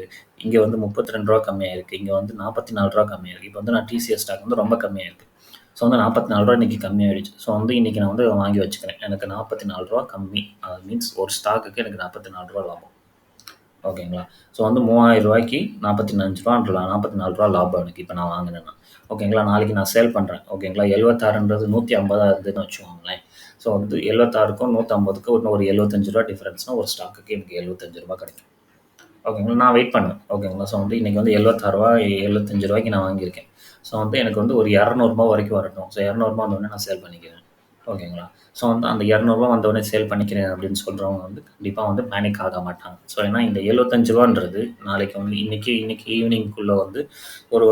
இங்க வந்து ரூ. 32 கம்மியாயிருக்கு. இங்க வந்து ரூ. 44 கம்மியாயிருக்கு. இப்ப வந்து நான் டிசிஎஸ் ஸ்டாக் வந்து ரொம்ப கம்மியாயிருக்கு. ஸோ வந்து ரூ. 44 இன்னைக்கு கம்மியாயிடுச்சு. ஸோ வந்து இன்னைக்கு நான் வந்து வாங்கி வச்சுக்கிறேன். எனக்கு ரூ. 44 கம்மி. மீன்ஸ் ஒரு ஸ்டாக்குக்கு எனக்கு ரூ. 44 லாபம். ஓகேங்களா? ஸோ வந்து ரூ. 3000க்கு ரூ. 45 ரூ. 44 லாபம் எனக்கு இப்ப நான் வாங்குனேன்னா. ஓகேங்களா? நாளைக்கு நான் சேல் பண்றேன். ஓகேங்களா? 76ன்றது 150 இருந்ததுன்னு வச்சுக்கோங்களேன். ஸோ வந்து 76க்கும் 150க்கும் இன்னும் ஒரு ரூ. 75 டிஃபரன்ஸ்னா ஒரு ஸ்டாக்குக்கு எனக்கு ரூ. 75 கிடைக்கும். ஓகேங்களா? நான் வெயிட் பண்ணுவேன். ஓகேங்களா? ஸோ வந்து இன்னைக்கு வந்து ரூ. 76 ரூ. 75க்கு நான் வாங்கியிருக்கேன். ஸோ வந்து எனக்கு வந்து ஒரு ரூ. 200 வரைக்கும் வரட்டும். ஸோ ரூ. 200 வந்தோனே நான் சேல் பண்ணிக்கிறேன். ஓகேங்களா? ஸோ வந்து அந்த ரூ. 200 வந்தோனே சேல் பண்ணிக்கிறேன் அப்படின்னு சொல்றவங்க வந்து கண்டிப்பா வந்து பேனிக் ஆக மாட்டாங்க. ஸோ ஏன்னா இந்த ரூ. 75ன்றது நாளைக்கு வந்து இன்னைக்கு இன்னைக்கு ஈவினிங்குள்ள வந்து ஒரு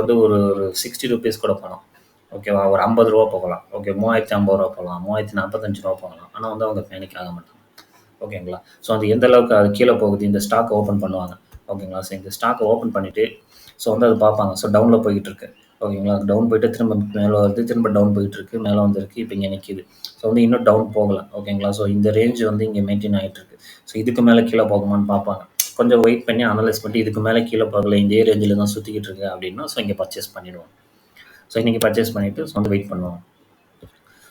60 ரூபீஸ் கூட போலாம். ஓகேவா? ஒரு ரூ. 50 போகலாம். ஓகே ரூ. 3050 போகலாம். ரூ. 3045 போகலாம். ஆனா வந்து அவங்க பேனிக் ஆக மாட்டாங்க. ஓகேங்களா? ஸோ அது எந்த அளவுக்கு அது கீழ போகுது, இந்த ஸ்டாக் ஓப்பன் பண்ணுவாங்க. ஓகேங்களா? ஸோ இந்த ஸ்டாக் ஓப்பன் பண்ணிட்டு, ஸோ வந்து அத பார்ப்பாங்க. ஸோ டவுன்ல போய்க்கிட்டு இருக்கு. ஓகேங்களா? டவுன் போயிட்டு திரும்ப மேல வருது, திரும்ப டவுன் போயிட்டு இருக்கு, மேல வந்திருக்கு, இப்ப இங்க நிக்குது. ஸோ வந்து இன்னும் டவுன் போகல. ஓகேங்களா? ஸோ இந்த ரேஞ்ச் வந்து இங்க மெயின்டெயின் ஆயிட்டு இருக்கு. ஸோ இதுக்கு மேல கீழ போகுமான்னு பார்ப்பாங்க. கொஞ்சம் வெயிட் பண்ணி அனலைஸ் பண்ணி இதுக்கு மேல கீழ போகல, இதே ரேஞ்சில தான் சுத்திக்கிட்டு இருக்கு அப்படின்னா, ஸோ இங்க பர்ச்சேஸ் பண்ணிடுவாங்க. ஸோ இன்னைக்கு பர்ச்சேஸ் பண்ணிட்டு, ஸோ வந்து வெயிட் பண்ணுவாங்க.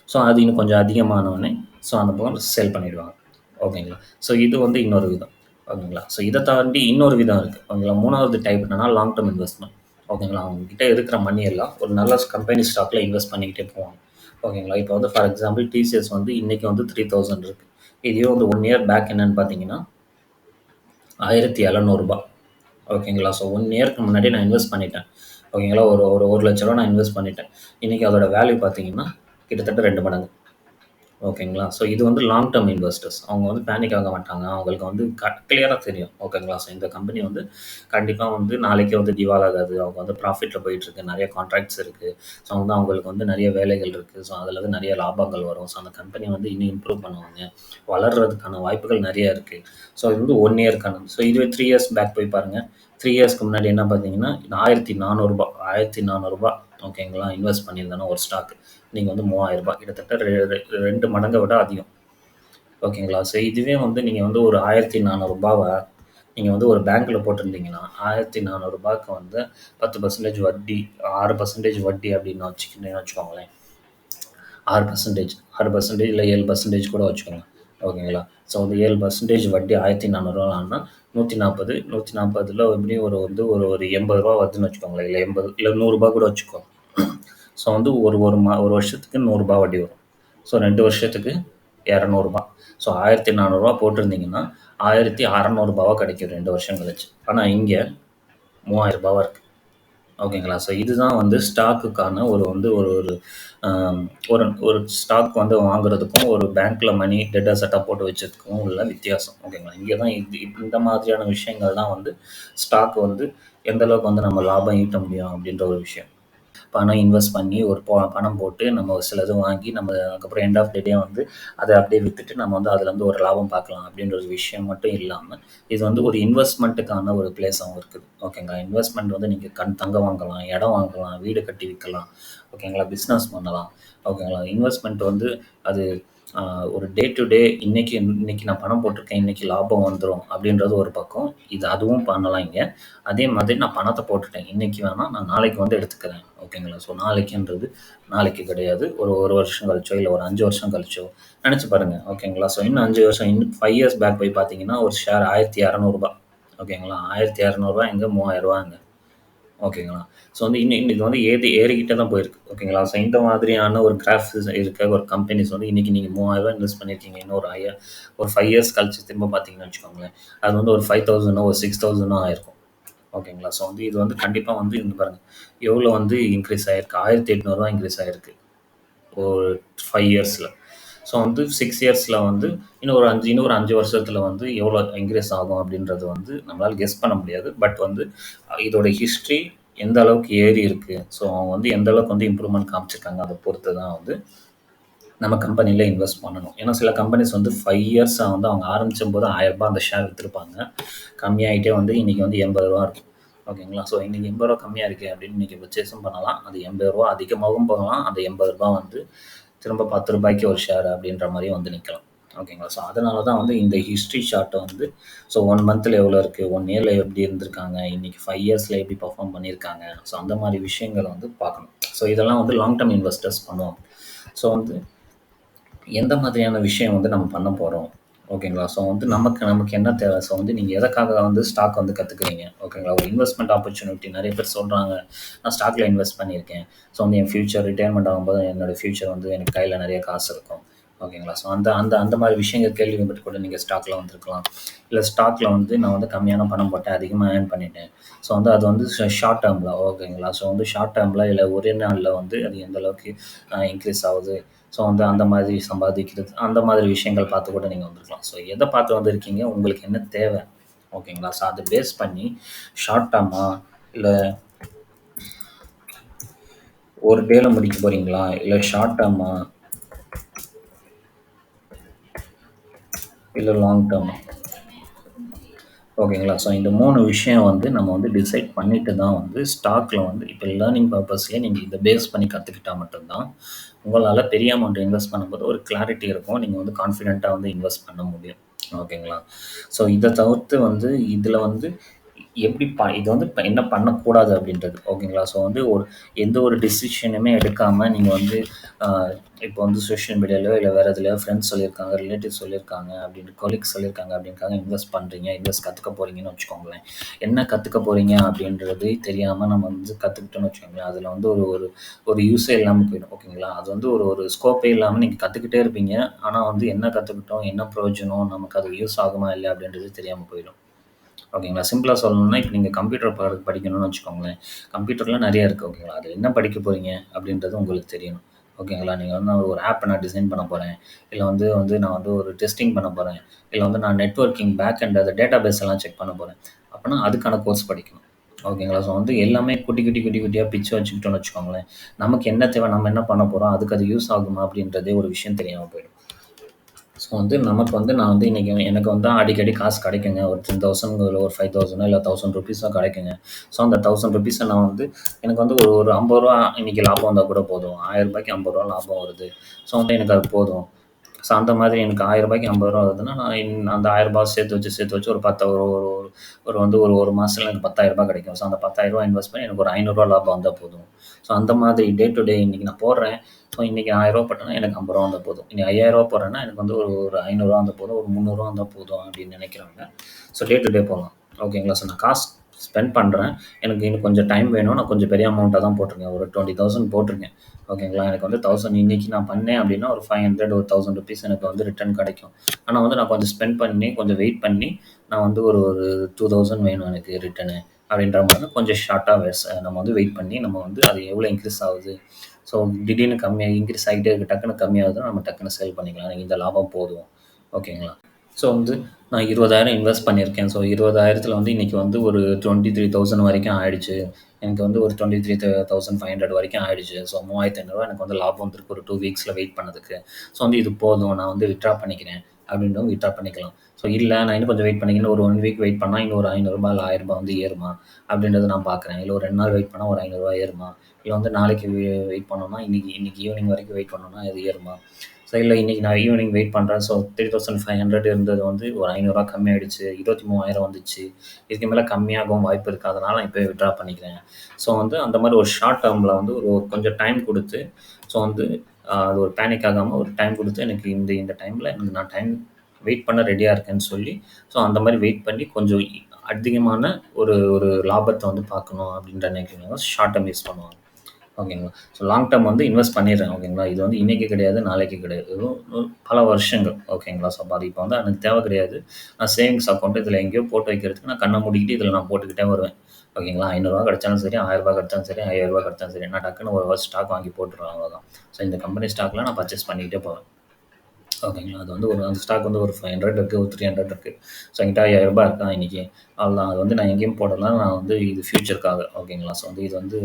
ஸோ அது இன்னும் கொஞ்சம் அதிகமானோனே, ஸோ அந்த பக்கம் சேல் பண்ணிடுவாங்க. ஓகேங்களா? ஸோ இது வந்து இன்னொரு விதம். ஓகேங்களா? ஸோ இத தாண்டி இன்னொரு விதம் இருக்கு. ஓகேங்களா? 3வது டைப் என்னன்னா லாங் டெர்ம் இன்வெஸ்ட்மென்ட். ஓகேங்களா? அவங்க கிட்ட இருக்கிற மணி எல்லாம் ஒரு நல்ல கம்பெனி ஸ்டாக்ல இன்வெஸ்ட் பண்ணிக்கிட்டே போவாங்க. ஓகேங்களா? இப்போ வந்து ஃபார் எக்ஸாம்பிள் டிசிஎஸ் வந்து இன்னைக்கு வந்து 3000 இருக்கு. இதே வந்து 1 இயர் பேக் என்னன்னு பார்த்தீங்கன்னா, ரூ. 1700 ஓகேங்களா? ஸோ 1 இயர்க்கு முன்னாடி நான் இன்வெஸ்ட் பண்ணிட்டேன். ஓகேங்களா? ஒரு ஒரு ரூ. 1,00,000 நான் இன்வெஸ்ட் பண்ணிட்டேன். இன்னைக்கு அதோட வேல்யூ பார்த்தீங்கன்னா, கிட்டத்தட்ட 2 மடங்கு. ஓகேங்களா? ஸோ இது வந்து லாங் டெர்ம் இன்வெஸ்டர்ஸ். அவங்க வந்து பேனிக் ஆக மாட்டாங்க. அவங்களுக்கு வந்து கிளியரா தெரியும். ஓகேங்களா? ஸோ இந்த கம்பெனி வந்து கண்டிப்பா வந்து நாளைக்கே வந்து திவால் ஆகாது. அவங்க வந்து ப்ராஃபிட்ல போயிட்டுருக்கு. நெறைய கான்ட்ராக்ட்ஸ் இருக்கு. ஸோ வந்து அவங்களுக்கு வந்து நெறைய வேலைகள் இருக்கு. ஸோ அதுல வந்து நெறைய லாபங்கள் வரும். ஸோ அந்த கம்பெனி வந்து இன்னும் இம்ப்ரூவ் பண்ணுவாங்க. வளர்றதுக்கான வாய்ப்புகள் நெறைய இருக்கு. ஸோ இது வந்து 1 இயர்க்கான ஸோ இதுவே 3 இயர்ஸ் பேக் போய் பாருங்க. 3 இயர்ஸ்க்கு முன்னாடி என்ன பார்த்தீங்கன்னா, ரூ. 1400 ரூ. 1400 ஓகேங்களா? இன்வெஸ்ட் பண்ணியிருந்தேன்னா ஒரு ஸ்டாக். இன்னைக்கு வந்து ரூ. 3000 கிட்டத்தட்ட 2 மடங்க விட அதிகம். ஓகேங்களா? ஸோ இதுவே வந்து நீங்க வந்து ஒரு ரூ. 1400 நீங்க வந்து ஒரு பேங்க்ல போட்டிருந்தீங்கன்னா, ரூ. 1400க்கு வந்து 10% வட்டி, 6% வட்டி அப்படின்னு வச்சுக்கோங்களேன். 6% 6% இல்ல 7% கூட வச்சுக்கோங்க. ஓகேங்களா? ஸோ வந்து 7% வட்டி ரூ. 1400 ஆனா 140 140ல எப்படியும் ஒரு வந்து ஒரு ஒரு ரூ. 80 வருதுன்னு வச்சுக்கோங்களேன். இல்ல 80 இல்ல ரூ. 100 கூட வச்சுக்கோங்க. ஸோ வந்து ஒரு ஒரு ஒரு வருஷத்துக்கு ரூ. 100 வட்டி வரும். ஸோ 2 வருஷத்துக்கு ரூ. 200. ஸோ ரூ. 1400 போட்டிருந்தீங்கன்னா, ரூ. 1600 கிடைக்கும் 2 வருஷம் கழிச்சு. ஆனா இங்க ரூ. 3000 இருக்கு. ஓகேங்களா? ஸோ இதுதான் வந்து ஸ்டாக்குக்கான ஒரு வந்து ஒரு ஒரு அம் ஒரு ஒரு ஸ்டாக் வந்து வாங்குறதுக்கும், ஒரு பேங்க்ல மணி டெட் அசெட்டா போட்டு வச்சதுக்கும் உள்ள வித்தியாசம். ஓகேங்களா? இங்க தான் இந்த மாதிரியான விஷயங்கள் தான் வந்து ஸ்டாக் வந்து எந்த அளவுக்கு வந்து நம்ம லாபம் ஈட்ட முடியும் அப்படின்ற ஒரு விஷயம். பணம் இன்வெஸ்ட் பண்ணி ஒரு பணம் போட்டு நம்ம சிலது வாங்கி நம்ம அதுக்கப்புறம் எண்ட் ஆஃப் த டே வந்து அதை அப்படியே விற்றுட்டு நம்ம வந்து அதுலேருந்து ஒரு லாபம் பார்க்கலாம் அப்படின்ற ஒரு விஷயம் மட்டும் இல்லாமல் இது வந்து ஒரு இன்வெஸ்ட்மெண்ட்டுக்கான ஒரு பிளேஸாகவும் இருக்குது. ஓகேங்களா? இன்வெஸ்ட்மெண்ட் வந்து நீங்கள் தங்கம் வாங்கலாம், இடம் வாங்கலாம், வீடு கட்டி விற்கலாம். ஓகேங்களா? பிஸ்னஸ் பண்ணலாம். ஓகேங்களா? இன்வெஸ்ட்மெண்ட் வந்து அது ஒரு டே டு டே இன்னைக்கு நான் பணம் போட்டிருக்கேன், இன்னைக்கு லாபம் வந்துடும் அப்படின்றது ஒரு பக்கம். இது அதுவும் பண்ணலாம் இங்கே. அதே மாதிரி நான் பணத்தை போட்டுட்டேன், இன்னைக்கு வேணால் நான் நாளைக்கு வந்து எடுத்துக்கிறேன். ஓகேங்களா? ஸோ நாளைக்குன்றது நாளைக்கு கிடையாது, ஒரு வருஷம் கழிச்சோ இல்லை ஒரு 5 வருஷம் கழிச்சோ நினச்சி பாருங்கள். ஓகேங்களா? ஸோ இன்னும் 5 வருஷம், இன்னும் 5 இயர்ஸ் பேக் போய் பார்த்தீங்கன்னா ஒரு ஷேர் 1200 ரூபா. ஓகேங்களா? 1200 எங்கே 3000 ஓகேங்களா? ஸோ வந்து இன்னும் இது வந்து ஏறிக்கிட்டே தான் போயிருக்கு. ஓகேங்களா? ஸோ இந்த மாதிரியான ஒரு கிராஃப்ஸ் இருக்க ஒரு கம்பெனிஸ் வந்து இன்றைக்கி நீங்கள் 3000 இன்வெஸ்ட் பண்ணியிருக்கீங்க, இன்னும் ஒரு 5 இயர்ஸ் கழிச்சு திரும்ப பார்த்தீங்கன்னு வச்சுக்கோங்களேன், அது வந்து ஒரு 5000 ஒரு 6000 ஆயிருக்கும். ஓகேங்களா? ஸோ வந்து இது வந்து கண்டிப்பாக வந்து இந்த பாருங்கள் எவ்வளோ வந்து இன்க்ரீஸ் ஆகிருக்கு. 1800 இன்க்ரீஸ் ஆகிருக்கு ஒரு 5 இயர்ஸில். ஸோ வந்து 6 இயர்ஸில் வந்து இன்னும் ஒரு 5 வருஷத்தில் வந்து எவ்வளோ இன்க்ரீஸ் ஆகும் அப்படின்றது வந்து நம்மளால் கெஸ் பண்ண முடியாது. பட் வந்து இதோட ஹிஸ்ட்ரி எந்த அளவுக்கு ஏறி இருக்குது, ஸோ அவங்க வந்து எந்த அளவுக்கு வந்து இம்ப்ரூவ்மெண்ட் காமிச்சிருக்காங்க, அதை பொறுத்து தான் வந்து நம்ம கம்பெனியில் இன்வெஸ்ட் பண்ணணும். ஏன்னா சில கம்பெனிஸ் வந்து 5 இயர்ஸாக வந்து அவங்க ஆரம்பிச்சும் போது 1000 அந்த ஷேர் விற்றுருப்பாங்க. கம்மியாகிட்டே வந்து இன்றைக்கி வந்து 80 இருக்கும். ஓகேங்களா? ஸோ இன்றைக்கி 80 கம்மியாக இருக்குது அப்படின்னு இன்றைக்கி பர்ச்சேஸும் பண்ணலாம். அது 80 அதிகமாகவும் போகலாம். அந்த 80 வந்து திரும்ப 10 ஒரு ஷேர் அப்படின்ற மாதிரியும் வந்து நிற்கலாம். ஓகேங்களா? ஸோ அதனால தான் வந்து இந்த ஹிஸ்ட்ரி ஷார்ட்டை வந்து ஸோ 1 மந்தில் எவ்வளோ இருக்குது, 1 இயரில் எப்படி இருந்திருக்காங்க, இன்றைக்கி 5 இயர்ஸில் எப்படி பர்ஃபார்ம் பண்ணியிருக்காங்க, ஸோ அந்த மாதிரி விஷயங்களை வந்து பார்க்கணும். ஸோ இதெல்லாம் வந்து லாங் டர்ம் இன்வெஸ்டர்ஸ் பண்ணுவாங்க. ஸோ வந்து எந்த மாதிரியான விஷயம் வந்து நம்ம பண்ண போகிறோம். ஓகேங்களா? ஸோ வந்து நமக்கு என்ன தேவை, ஸோ வந்து நீங்கள் எதற்காக வந்து ஸ்டாக் வந்து கற்றுக்குறீங்க. ஓகேங்களா? ஒரு இன்வெஸ்ட்மெண்ட் ஆப்பர்ச்சுனிட்டி நிறைய பேர் சொல்கிறாங்க, நான் ஸ்டாக்கில் இன்வெஸ்ட் பண்ணியிருக்கேன், ஸோ வந்து என் ஃப்யூச்சர் ரிட்டையர்மெண்ட் ஆகும்போது என்னோடய ஃப்யூச்சர் வந்து எனக்கு கையில் நிறைய காசு இருக்கும். ஓகேங்களா? ஸோ அந்த அந்த அந்த மாதிரி விஷயங்கள் கேள்விப்பட்டு கூட நீங்கள் ஸ்டாக்கில் வந்துருக்கலாம். இல்லை ஸ்டாக்கில் வந்து நான் வந்து கம்மியான பணம் போட்டேன், அதிகமாக ஏர்ன் பண்ணிட்டேன். ஸோ வந்து அது வந்து ஷார்ட் டேர்மில். ஓகேங்களா? ஸோ வந்து ஷார்ட் டேர்மில் இல்லை ஒரே நாளில் வந்து அது எந்த அளவுக்கு இன்க்ரீஸ் ஆகுது, ஸோ வந்து அந்த மாதிரி சம்பாதிக்கிறது, அந்த மாதிரி விஷயங்கள் பார்த்து கூட நீங்கள் வந்துருக்கலாம். ஸோ எதை பார்த்து வந்திருக்கீங்க, உங்களுக்கு என்ன தேவை. ஓகேங்களா? ஸோ அதை பேஸ் பண்ணி ஷார்ட் டேர்மா இல்லை ஒரு டேல முடிக்க போகிறீங்களா, இல்லை ஷார்ட் டேர்மா இல்லை லாங் டேர்மா. ஓகேங்களா? ஸோ இந்த 3 விஷயம் வந்து நம்ம வந்து டிசைட் பண்ணிட்டு தான் வந்து ஸ்டாக்கில் வந்து இப்போ லேர்னிங் பர்பஸ்லேயே நீங்கள் இதை பேஸ் பண்ணி கற்றுக்கிட்டால் மட்டும்தான் உங்களால் பெரிய அமௌண்ட் இன்வெஸ்ட் பண்ணும்போது ஒரு கிளாரிட்டி இருக்கும். நீங்கள் வந்து கான்ஃபிடென்ட்டாக வந்து இன்வெஸ்ட் பண்ண முடியும். ஓகேங்களா? ஸோ இதை தவிர்த்து வந்து இதில் வந்து எப்படி இது வந்து இப்போ என்ன பண்ணக்கூடாது அப்படின்றது. ஓகேங்களா? ஸோ வந்து எந்த ஒரு டிசிஷனுமே எடுக்காமல் நீங்கள் வந்து இப்போ வந்து சோஷியல் மீடியாலையோ இல்லை வேறு எதுலையோ ஃப்ரெண்ட்ஸ் சொல்லியிருக்காங்க, ரிலேட்டிவ்ஸ் சொல்லியிருக்காங்க அப்படின்னு, கொலீக்ஸ் சொல்லியிருக்காங்க அப்படின்க்காக இன்வெஸ்ட் கற்றுக்க போகிறீங்கன்னு வச்சுக்கோங்களேன். என்ன கற்றுக்க போகிறீங்க அப்படின்றது தெரியாமல் நம்ம வந்து கற்றுக்கிட்டோன்னு வச்சுக்கோங்களேன், அதில் வந்து ஒரு யூஸே இல்லாமல் போயிடும். ஓகேங்களா? அது வந்து ஒரு ஸ்கோப்பே இல்லாமல் நீங்கள் கற்றுக்கிட்டே இருப்பீங்க. ஆனால் வந்து என்ன கற்றுக்கிட்டோம், என்ன பிரயோஜனம், நமக்கு அது யூஸ் ஆகுமா இல்லை அப்படின்றது தெரியாமல் போயிடும். ஓகேங்களா? சிம்பிளாக சொல்லணும்னா இப்போ நீங்கள் கம்ப்யூட்டர் படிக்கணும்னு வச்சுக்கோங்களேன், கம்ப்யூட்டரில் நிறைய இருக்குது. ஓகேங்களா? அது என்ன படிக்க போகிறீங்க அப்படின்றது உங்களுக்கு தெரியணும். ஓகேங்களா? நீங்கள் வந்து ஒரு ஆப்பை நான் டிசைன் பண்ண போகிறேன், இல்லை வந்து நான் வந்து ஒரு டெஸ்டிங் பண்ண போகிறேன், இல்லை வந்து நான் நெட்வொர்க்கிங் பேக் அண்ட் அந்த டேட்டா பேஸ் எல்லாம் செக் பண்ண போகிறேன் அப்படின்னா அதுக்கான கோர்ஸ் படிக்கணும். ஓகேங்களா? ஸோ வந்து எல்லாமே குட்டியாக பிச்சு வச்சுக்கிட்டோன்னு வச்சுக்கோங்களேன், நமக்கு என்ன தேவை, நம்ம என்ன பண்ண போகிறோம், அதுக்கு அது யூஸ் ஆகுமா அப்படின்றதே ஒரு விஷயம் தெரியாமல் போயிடும். ஸோ வந்து நமக்கு வந்து நான் வந்து இன்றைக்கி எனக்கு வந்து அடிக்கடி காசு கிடைக்குங்க, ஒரு 10,000 ஒரு 5,000 இல்லை 1000 ருபீஸோ கிடைக்குங்க. ஸோ அந்த 1000 ருபீஸை நான் வந்து எனக்கு வந்து ஒரு 50 ரூபா இன்றைக்கி லாபம் வந்தால் கூட போதும். 1000 50 ரூபா லாபம் வருது. ஸோ வந்து எனக்கு அது போதும். ஸோ அந்த மாதிரி எனக்கு 1000 50 ரூபா வருதுன்னா நான் அந்த 1000 சேர்த்து வச்சு ஒரு 10 ஒரு ஒரு ஒரு வந்து ஒரு மாதத்துல எனக்கு 10,000 கிடைக்கும். ஸோ அந்த 10,000 இன்வெஸ்ட் பண்ணி எனக்கு ஒரு 500 லாபம் வந்தால் போதும். ஸோ அந்த மாதிரி டே டு டே இன்றைக்கி நான் போடுறேன். ஸோ இன்றைக்கி 1000 போட்டேன்னா எனக்கு 50 வந்தால் போதும். இன்னைக்கு 5000 போடுறேன்னா எனக்கு வந்து ஒரு 500 வந்தால் போதும், ஒரு 300 வந்தால் போதும் அப்படின்னு நினைக்கிறவங்க ஸோ டே டு டே போகலாம். ஓகேங்களா? ஸோ நான் காசு ஸ்பெண்ட் பண்ணுறேன், எனக்கு இன்னும் கொஞ்சம் டைம் வேணும், நான் கொஞ்சம் பெரிய அமௌண்ட்டாக தான் போட்டிருக்கேன், ஒரு 20,000 போட்டிருக்கேன். ஓகேங்களா? எனக்கு வந்து 1000 இன்றைக்கி நான் பண்ணேன் அப்படின்னா ஒரு 500 ஒரு 1000 ருபீஸ் எனக்கு வந்து ரிட்டர்ன் கிடைக்கும். ஆனால் வந்து நான் கொஞ்சம் ஸ்பெண்ட் பண்ணி கொஞ்சம் வெயிட் பண்ணி நான் வந்து ஒரு 2000 வேணும் எனக்கு ரிட்டனு அப்படின்ற மாதிரி கொஞ்சம் ஷார்ட்டாக நம்ம வந்து வெயிட் பண்ணி நம்ம வந்து அது எவ்வளோ இன்க்ரீஸ் ஆகுது, ஸோ திடீர்னு இன்க்ரீஸ் ஆகிட்டே இருக்குது, டக்குன்னு கம்மியாகுதுன்னா நம்ம டக்குன்னு சேல் பண்ணிக்கலாம், எனக்கு இந்த லாபம் போதும். ஓகேங்களா? ஸோ வந்து நான் 20,000 இன்வெஸ்ட் பண்ணியிருக்கேன். ஸோ 20,000த்துல வந்து இன்னைக்கு வந்து ஒரு 23,000 வரைக்கும் ஆயிடுச்சு. எனக்கு வந்து ஒரு 23,500 வரைக்கும் ஆயிடுச்சு. ஸோ ரூ. 3,500 எனக்கு வந்து லாபம் வந்திருக்கு ஒரு 2 வீக்ஸில் வெயிட் பண்ணதுக்கு. ஸோ வந்து இது போதும், நான் வந்து வித்ட்ரா பண்ணிக்கிறேன் அப்படின்றவங்க வித்ட்ரா பண்ணிக்கலாம். ஸோ இல்லை நான் இன்னும் கொஞ்சம் வெயிட் பண்ணிக்கிறேன், ஒரு 1 வீக் வெயிட் பண்ணால் இன்னும் ஒரு ரூ. 500 இல்லை ரூ. 1000 வந்து ஏறுமா அப்படின்றத நான் பார்க்குறேன். இல்லை ஒரு 2 நாள் வெயிட் பண்ணால் ஒரு ரூ. 500 ஏறுமா, இல்லை வந்து நாளைக்கு வெயிட் பண்ணோம்னா இன்னைக்கு ஈவினிங் வரைக்கும் வெயிட் பண்ணோம்னா அது ஏறுமா. ஸோ இல்லை இன்றைக்கி நான் ஈவினிங் வெயிட் பண்ணுறேன். ஸோ 3,500 இருந்தது வந்து ஒரு ரூ. 500 கம்மியாயிடுச்சு, 23,000 வந்துச்சு. இதுக்கு மேலே கம்மியாகவும் வாய்ப்பு இருக்குது, அதனால் நான் இப்போயே வித்ட்ரா பண்ணிக்கிறேன். ஸோ வந்து அந்த மாதிரி ஒரு ஷார்ட் டேர்மில் வந்து ஒரு கொஞ்சம் டைம் கொடுத்து, ஸோ வந்து அது ஒரு பேனிக் ஆகாமல் ஒரு டைம் கொடுத்து எனக்கு இந்த இந்த டைமில் எனக்கு நான் டைம் வெயிட் பண்ண ரெடியாக இருக்கேன்னு சொல்லி, ஸோ அந்த மாதிரி வெயிட் பண்ணி கொஞ்சம் அதிகமான ஒரு ஒரு லாபத்தை வந்து பார்க்கணும் அப்படின்ற நினைக்கிறவங்க ஷார்ட் டேர்ம் யூஸ் பண்ணுவாங்க. ஓகேங்களா. ஸோ லாங் டேர்ம் வந்து இன்வெஸ்ட் பண்ணிடுறேன். ஓகேங்களா. இது வந்து இன்றைக்கி கிடையாது, நாளைக்கு கிடையாது, இதுவும் பல வருஷங்கள். ஓகேங்களா. ஸோ அது இப்போ வந்து எனக்கு தேவை கிடையாது. நான் சேவிங்ஸ் அக்கௌண்ட் இதில் எங்கேயோ போட்டு வைக்கிறதுக்கு நான் கண்ணை மூடிக்கிட்டு இதில் நான் போட்டுக்கிட்டே வருவேன். ஓகேங்களா. ரூ. 500 கிடைச்சாலும் சரி, ரூ. 1000 கிடைச்சாலும் சரி, ரூ. 5000 கிடைச்சாலும் சரி, நான் டக்குன்னு ஒரு ஸ்டாக் வாங்கி போட்டுருவேன், அவ்வளோதான். ஸோ இந்த கம்பெனி ஸ்டாக்லாம் நான் பர்ச்சேஸ் பண்ணிக்கிட்டே போவேன். ஓகேங்களா. அது வந்து ஒரு அந்த ஸ்டாக் வந்து ஒரு 500 இருக்குது, ஒரு 300 இருக்குது. ஸோ என்கிட்ட ரூ. 5000 இருக்கா இன்றைக்கி, அவ்வளோதான். அது வந்து நான் எங்கேயும் போடலாம், நான் வந்து இது ஃப்யூச்சருக்காக. ஓகேங்களா. ஸோ வந்து இது வந்து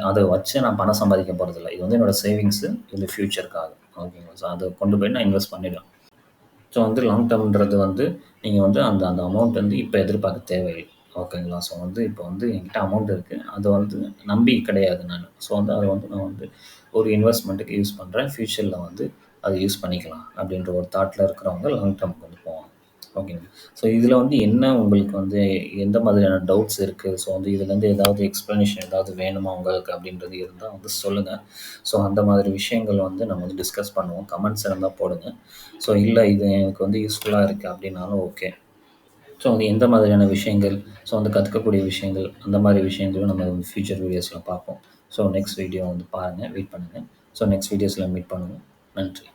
அதை வச்சு நான் பணம் சம்பாதிக்க போகிறதில்ல. இது வந்து என்னோடய சேவிங்ஸு, இது ஃப்யூச்சருக்காக. ஓகேங்களா. ஸோ அதை கொண்டு போய் நான் இன்வெஸ்ட் பண்ணிவிடுவேன். ஸோ வந்து லாங் டேர்ம்ன்றது வந்து நீங்கள் வந்து அந்த அந்த அமௌண்ட் வந்து இப்போ எதிர்பார்க்க தேவையில்லை. ஓகேங்களா. ஸோ வந்து இப்போ வந்து என்கிட்ட அமௌண்ட் இருக்குது, அதை வந்து நம்பி கிடையாது நான். ஸோ வந்து அதை வந்து நான் வந்து ஒரு இன்வெஸ்ட்மெண்ட்டுக்கு யூஸ் பண்ணுறேன், ஃப்யூச்சரில் வந்து அதை யூஸ் பண்ணிக்கலாம் அப்படின்ற ஒரு தாட்டில் இருக்கிறவங்க லாங் டேர்முக்கு வந்து போவாங்க. ஓகேங்க. ஸோ இதில் வந்து என்ன உங்களுக்கு வந்து எந்த மாதிரியான டவுட்ஸ் இருக்குது, ஸோ வந்து இதுலேருந்து ஏதாவது எக்ஸ்ப்ளனேஷன் ஏதாவது வேணுமா உங்களுக்கு அப்படின்றது இருந்தால் வந்து சொல்லுங்கள். ஸோ அந்த மாதிரி விஷயங்கள் வந்து நம்ம வந்து டிஸ்கஸ் பண்ணுவோம். கமெண்ட்ஸ் இருந்தால் போடுங்க. ஸோ இல்லை இது எனக்கு வந்து யூஸ்ஃபுல்லாக இருக்குது அப்படின்னாலும் ஓகே. ஸோ வந்து எந்த மாதிரியான விஷயங்கள், ஸோ வந்து கற்றுக்கக்கூடிய விஷயங்கள், அந்த மாதிரி விஷயங்களும் நம்ம வந்து ஃப்யூச்சர் வீடியோஸில் பார்ப்போம். ஸோ நெக்ஸ்ட் வீடியோ வந்து பாருங்கள், வெயிட் பண்ணுங்கள். ஸோ நெக்ஸ்ட் வீடியோஸில் மீட் பண்ணுவோம். நன்றி.